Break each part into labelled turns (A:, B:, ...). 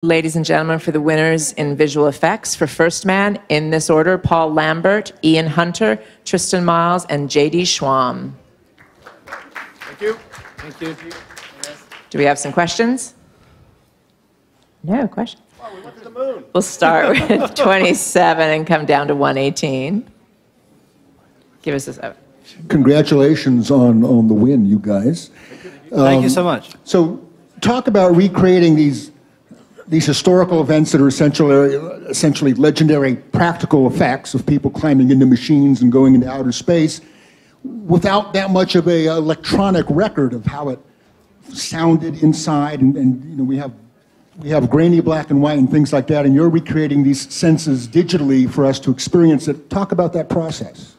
A: Ladies and gentlemen, for the winners in visual effects, for First Man, in this order, Paul Lambert, Ian Hunter, Tristan Miles, and J.D. Schwamm.
B: Thank you. Thank you.
A: Do we have some questions? No questions.
B: Oh, we went to the moon.
A: We'll start with 27 and come down to 118. Give us this.
C: Congratulations on the win, you guys.
D: Thank you so much.
C: So talk about recreating these historical events that are essentially legendary practical effects of people climbing into machines and going into outer space without that much of a electronic record of how it sounded inside. And you know, we have grainy black and white and things like that, and you're recreating these senses digitally for us to experience it. Talk about that process.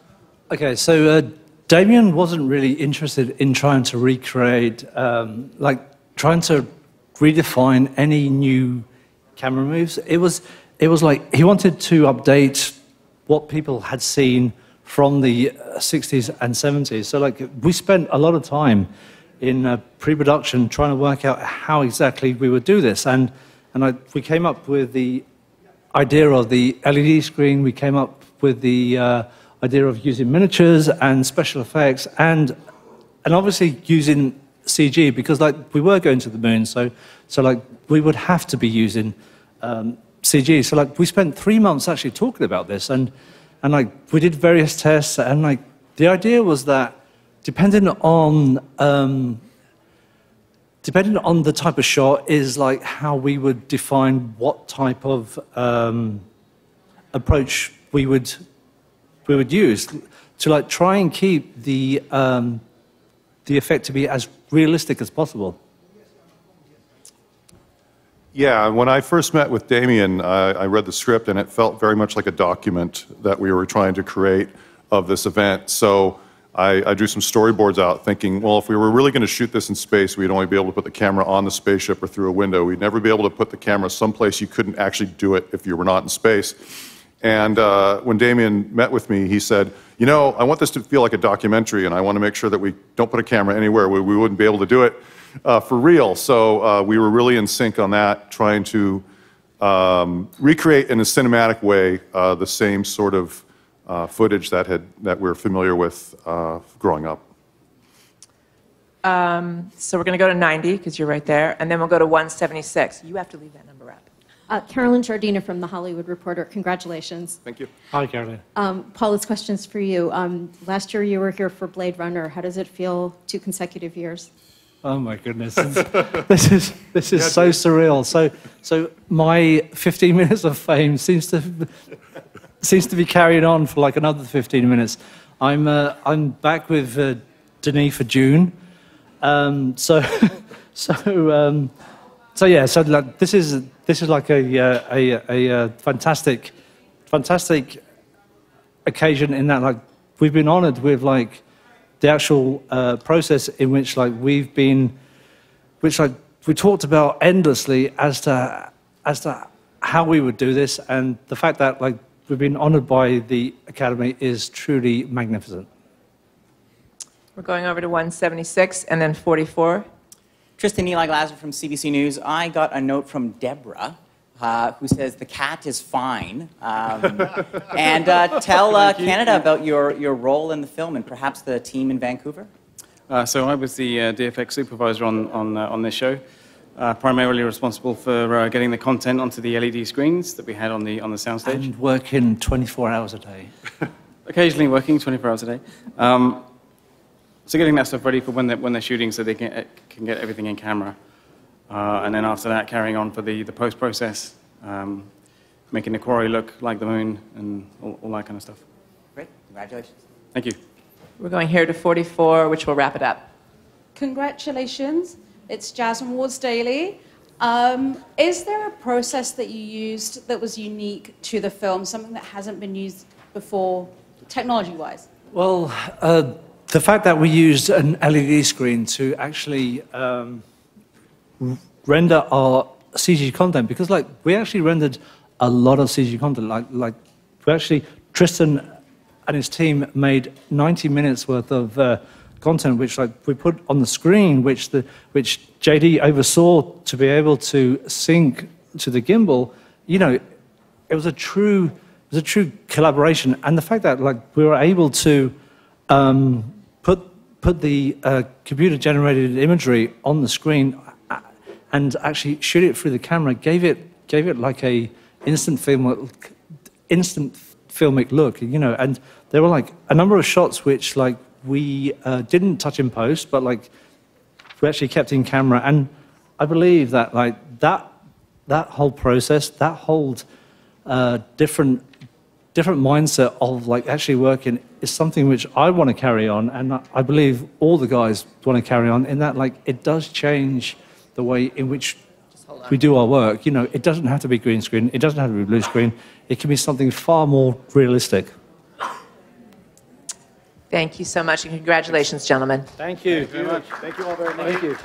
D: Okay, so Damien wasn't really interested in trying to recreate, trying to redefine any new camera moves. It was like he wanted to update what people had seen from the 60s and 70s. So like we spent a lot of time in pre-production trying to work out how exactly we would do this. And we came up with the idea of the LED screen. We came up with the idea of using miniatures and special effects and obviously using CG, because like we were going to the moon, so like we would have to be using CG. So like we spent 3 months actually talking about this, and like we did various tests, and like the idea was that depending on the type of shot is like how we would define what type of approach we would use to like try and keep the effect to be as realistic as possible.
E: Yeah, when I first met with Damien, I read the script and it felt very much like a document that we were trying to create of this event. So I drew some storyboards out thinking, well, if we were really going to shoot this in space, we'd only be able to put the camera on the spaceship or through a window. We'd never be able to put the camera someplace you couldn't actually do it if you were not in space. And when Damien met with me, he said, you know, I want this to feel like a documentary, and I want to make sure that we don't put a camera anywhere where we wouldn't be able to do it for real. So we were really in sync on that, trying to recreate in a cinematic way the same sort of footage that we're familiar with growing up.
A: So we're going to go to 90, because you're right there, and then we'll go to 176. You have to leave that number up.
F: Carolyn Giardina from The Hollywood Reporter. Congratulations.
E: Thank you.
D: Hi, Carolyn.
F: Paul, this question's for you. Last year you were here for Blade Runner. How does it feel 2 consecutive years?
D: Oh my goodness, this is so surreal. So my 15 minutes of fame seems to be carried on for like another 15 minutes. I'm back with Denis for June. So like this is like a fantastic occasion in that like we've been honoured with like the actual process in which like we talked about endlessly as to how we would do this, and the fact that like we've been honoured by the Academy is truly magnificent.
A: We're going over to 176 and then 44.
G: Tristan Eli Glassman from CBC News. I got a note from Deborah who says the cat is fine. And tell Canada about your role in the film and perhaps the team in Vancouver.
H: So I was the DFX supervisor on this show, primarily responsible for getting the content onto the LED screens that we had on the soundstage.
D: And working 24 hours a day.
H: Occasionally working 24 hours a day. So getting that stuff ready for when they're shooting, so they can get everything in camera, and then after that carrying on for the post process, making the quarry look like the moon and all that kind of stuff.
G: Great, congratulations.
H: Thank you.
A: We're going here to 44, which will wrap it up.
I: Congratulations, it's Jasmine Wards Daily. Is there a process that you used that was unique to the film, something that hasn't been used before, technology-wise?
D: Well, the fact that we used an LED screen to actually render our CG content, because like we actually rendered a lot of CG content. Like we actually, Tristan and his team made 90 minutes worth of content, which like we put on the screen, which JD oversaw to be able to sync the gimbal, you know, it was a true collaboration, and the fact that like we were able to put the computer-generated imagery on the screen and actually shoot it through the camera gave it like a instant filmic look, you know. And there were like a number of shots which like we didn't touch in post, but like we actually kept in camera. And I believe that like that whole process, that whole different mindset of like actually working is something which I want to carry on, and I believe all the guys want to carry on, in that like it does change the way in which we do our work. You know, it doesn't have to be green screen, it doesn't have to be blue screen, it can be something far more realistic.
A: Thank you so much, and congratulations, gentlemen.
B: Thank you very much. Thank you all very much. Thank you.